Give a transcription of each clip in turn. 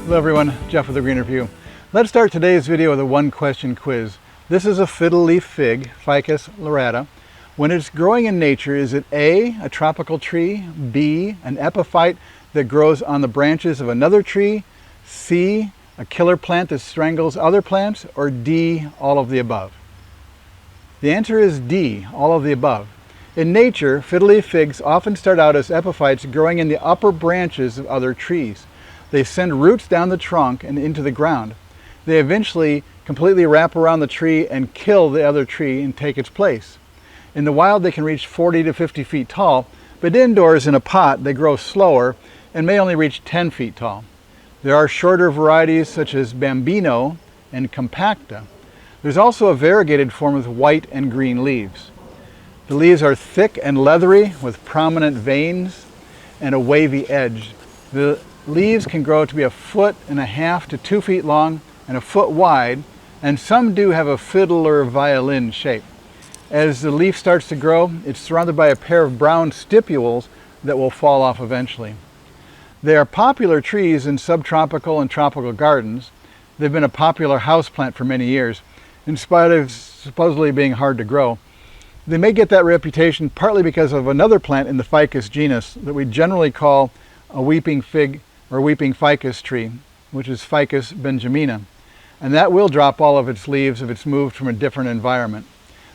Hello everyone, Jeff with the Green Review. Let's start today's video with a one-question quiz. This is a fiddle-leaf fig, Ficus lyrata. When it's growing in nature, is it A, a tropical tree, B, an epiphyte that grows on the branches of another tree, C, a killer plant that strangles other plants, or D, all of the above? The answer is D, all of the above. In nature, fiddle-leaf figs often start out as epiphytes growing in the upper branches of other trees. They send roots down the trunk and into the ground. They eventually completely wrap around the tree and kill the other tree and take its place. In the wild, they can reach 40 to 50 feet tall, but indoors in a pot, they grow slower and may only reach 10 feet tall. There are shorter varieties such as Bambino and Compacta. There's also a variegated form with white and green leaves. The leaves are thick and leathery with prominent veins and a wavy edge. The leaves can grow to be 1.5 to 2 feet long and 1 foot wide, and some do have a fiddle or violin shape. As the leaf starts to grow, it's surrounded by a pair of brown stipules that will fall off eventually. They are popular trees in subtropical and tropical gardens. They've been a popular houseplant for many years, in spite of supposedly being hard to grow. They may get that reputation partly because of another plant in the ficus genus that we generally call a weeping fig or weeping ficus tree, which is Ficus benjamina, and that will drop all of its leaves if it's moved from a different environment.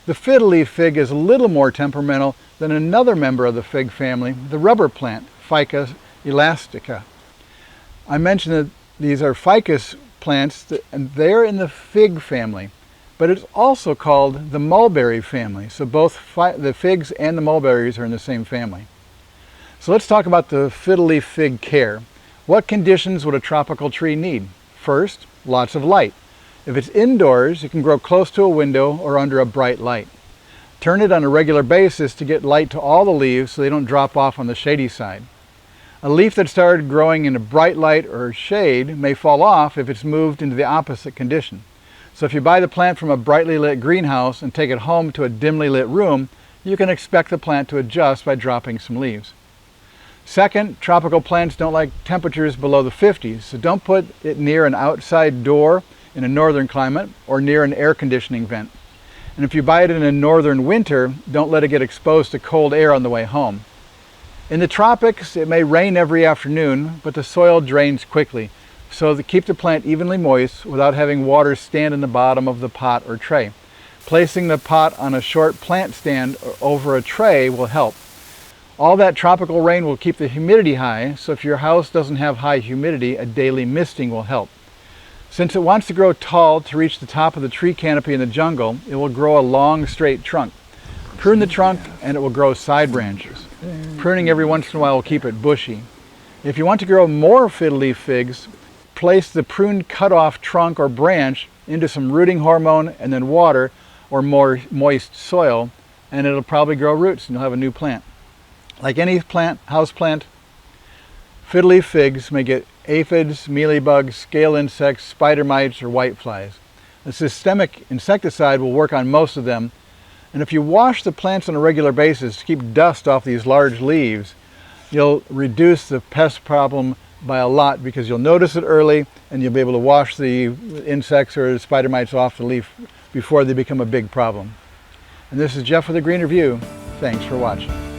The fiddle-leaf fig is a little more temperamental than another member of the fig family, the rubber plant, Ficus elastica. I mentioned that these are ficus plants and they're in the fig family, but it's also called the mulberry family. So both the figs and the mulberries are in the same family. So let's talk about the fiddle-leaf fig care. What conditions would a tropical tree need? First, lots of light. If it's indoors, it can grow close to a window or under a bright light. Turn it on a regular basis to get light to all the leaves so they don't drop off on the shady side. A leaf that started growing in a bright light or shade may fall off if it's moved into the opposite condition. So if you buy the plant from a brightly lit greenhouse and take it home to a dimly lit room, you can expect the plant to adjust by dropping some leaves. Second, tropical plants don't like temperatures below the 50s, so don't put it near an outside door in a northern climate or near an air conditioning vent. And if you buy it in a northern winter, don't let it get exposed to cold air on the way home. In the tropics, it may rain every afternoon, but the soil drains quickly, so to keep the plant evenly moist without having water stand in the bottom of the pot or tray. Placing the pot on a short plant stand over a tray will help. All that tropical rain will keep the humidity high, so if your house doesn't have high humidity, a daily misting will help. Since it wants to grow tall to reach the top of the tree canopy in the jungle, it will grow a long, straight trunk. Prune the trunk and it will grow side branches. Pruning every once in a while will keep it bushy. If you want to grow more fiddle-leaf figs, place the pruned cut-off trunk or branch into some rooting hormone and then water or more moist soil, and it'll probably grow roots and you'll have a new plant. Like any plant, house plant, fiddle-leaf figs may get aphids, mealybugs, scale insects, spider mites, or whiteflies. A systemic insecticide will work on most of them, and if you wash the plants on a regular basis to keep dust off these large leaves, you'll reduce the pest problem by a lot because you'll notice it early and you'll be able to wash the insects or the spider mites off the leaf before they become a big problem. And this is Jeff with the Green Review. Thanks for watching.